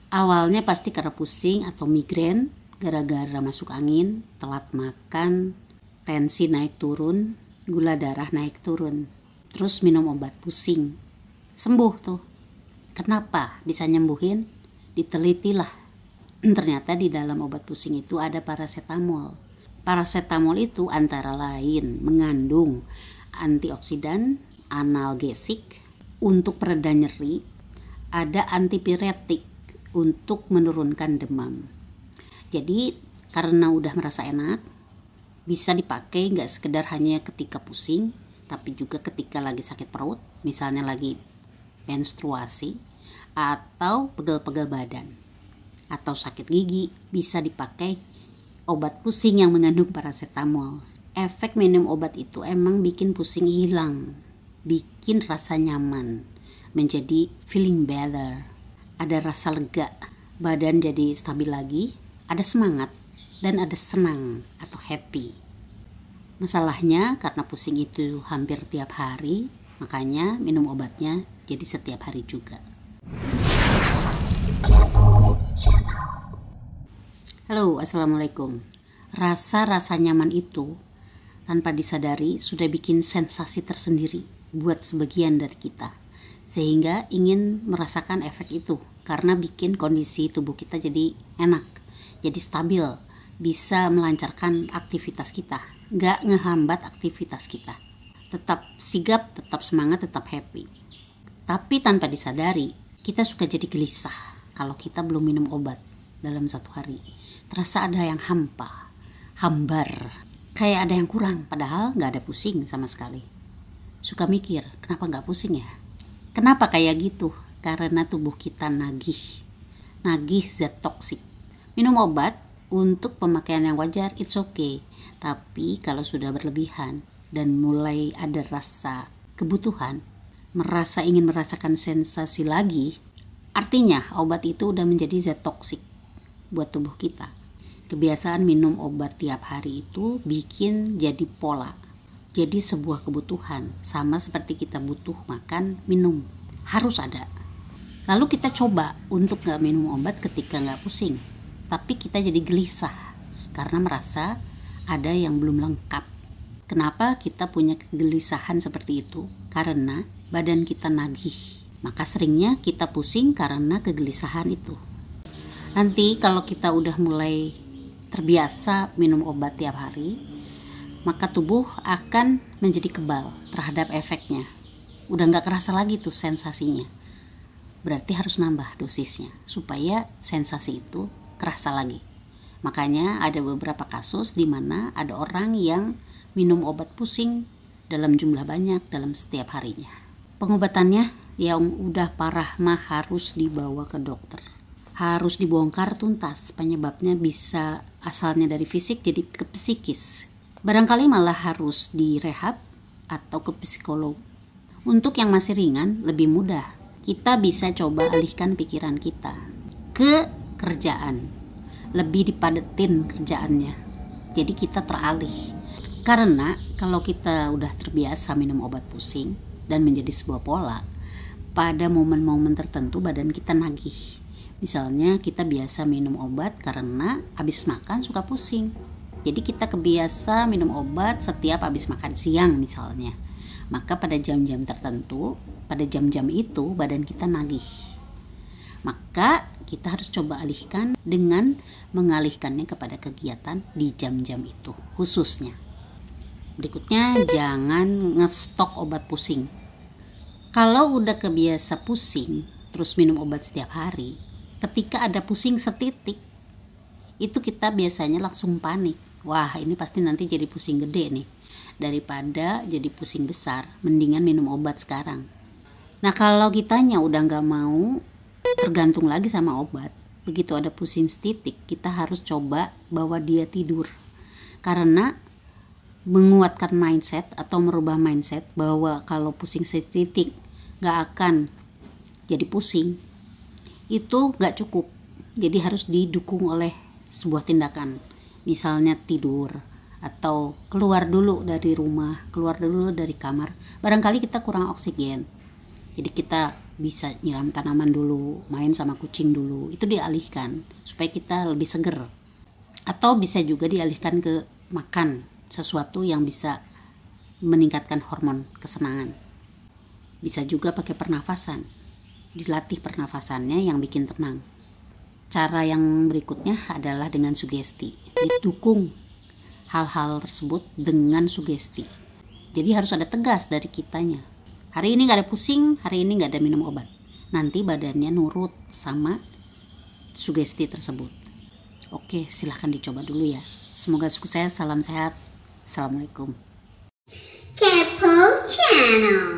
Awalnya pasti karena pusing atau migrain, gara-gara masuk angin, telat makan, tensi naik turun, gula darah naik turun. Terus minum obat pusing. Sembuh tuh. Kenapa bisa nyembuhin? Ditelitilah. Ternyata di dalam obat pusing itu ada parasetamol. Parasetamol itu antara lain mengandung antioksidan, analgesik, untuk pereda nyeri, ada antipiretik untuk menurunkan demam. Jadi karena udah merasa enak, bisa dipakai nggak sekedar hanya ketika pusing, tapi juga ketika lagi sakit perut, misalnya lagi menstruasi, atau pegel-pegel badan, atau sakit gigi, bisa dipakai obat pusing yang mengandung parasetamol. Efek minum obat itu emang bikin pusing hilang, bikin rasa nyaman, menjadi feeling better. Ada rasa lega, badan jadi stabil lagi, ada semangat, dan ada senang atau happy. Masalahnya karena pusing itu hampir tiap hari, makanya minum obatnya jadi setiap hari juga. Halo, assalamualaikum. Rasa-rasa nyaman itu tanpa disadari sudah bikin sensasi tersendiri buat sebagian dari kita, sehingga ingin merasakan efek itu karena bikin kondisi tubuh kita jadi enak, jadi stabil, bisa melancarkan aktivitas kita, gak ngehambat aktivitas kita, tetap sigap, tetap semangat, tetap happy. Tapi tanpa disadari kita suka jadi gelisah kalau kita belum minum obat dalam satu hari. Terasa ada yang hambar, kayak ada yang kurang, padahal gak ada pusing sama sekali. Suka mikir, kenapa gak pusing ya? Kenapa kayak gitu? Karena tubuh kita nagih zat toksik. Minum obat untuk pemakaian yang wajar, it's okay. Tapi kalau sudah berlebihan dan mulai ada rasa kebutuhan, ingin merasakan sensasi lagi, artinya obat itu udah menjadi zat toksik buat tubuh kita. Kebiasaan minum obat tiap hari itu bikin jadi pola, jadi sebuah kebutuhan, sama seperti kita butuh makan, minum, harus ada. Lalu kita coba untuk gak minum obat ketika gak pusing, tapi kita jadi gelisah karena merasa ada yang belum lengkap. Kenapa kita punya kegelisahan seperti itu? Karena badan kita nagih, maka seringnya kita pusing karena kegelisahan itu. Nanti kalau kita udah mulai terbiasa minum obat tiap hari, maka tubuh akan menjadi kebal terhadap efeknya. Udah gak kerasa lagi tuh sensasinya. Berarti harus nambah dosisnya supaya sensasi itu kerasa lagi. Makanya ada beberapa kasus di mana ada orang yang minum obat pusing dalam jumlah banyak dalam setiap harinya. Pengobatannya yang udah parah mah harus dibawa ke dokter. Harus dibongkar tuntas, penyebabnya bisa asalnya dari fisik jadi ke psikis. Barangkali malah harus direhab atau ke psikolog. Untuk yang masih ringan, lebih mudah. Kita bisa coba alihkan pikiran kita ke kerjaan. Lebih dipadetin kerjaannya. Jadi kita teralih. Karena kalau kita udah terbiasa minum obat pusing dan menjadi sebuah pola, pada momen-momen tertentu badan kita nagih. Misalnya kita biasa minum obat karena habis makan suka pusing. Jadi kita kebiasa minum obat setiap habis makan siang misalnya. Maka pada jam-jam tertentu, pada jam-jam itu badan kita nagih. Maka kita harus coba alihkan dengan mengalihkannya kepada kegiatan di jam-jam itu khususnya. Berikutnya, jangan ngestok obat pusing. Kalau udah kebiasa pusing, terus minum obat setiap hari, ketika ada pusing setitik, itu kita biasanya langsung panik. Wah, ini pasti nanti jadi pusing gede nih. Daripada jadi pusing besar, mendingan minum obat sekarang. Nah, kalau kitanya udah gak mau tergantung lagi sama obat, begitu ada pusing setitik, kita harus coba bawa dia tidur. Karena menguatkan mindset atau merubah mindset bahwa kalau pusing setitik gak akan jadi pusing, itu gak cukup. Jadi harus didukung oleh sebuah tindakan. Misalnya tidur, atau keluar dulu dari rumah, keluar dulu dari kamar. Barangkali kita kurang oksigen, jadi kita bisa nyiram tanaman dulu, main sama kucing dulu, itu dialihkan supaya kita lebih seger. Atau bisa juga dialihkan ke makan sesuatu yang bisa meningkatkan hormon kesenangan. Bisa juga pakai pernafasan, dilatih pernafasannya yang bikin tenang. Cara yang berikutnya adalah dengan sugesti, didukung hal-hal tersebut dengan sugesti. Jadi harus ada tegas dari kitanya. Hari ini gak ada pusing, hari ini gak ada minum obat. Nanti badannya nurut sama sugesti tersebut. Oke, silahkan dicoba dulu ya. Semoga sukses, salam sehat. Assalamualaikum. Kepo Channel.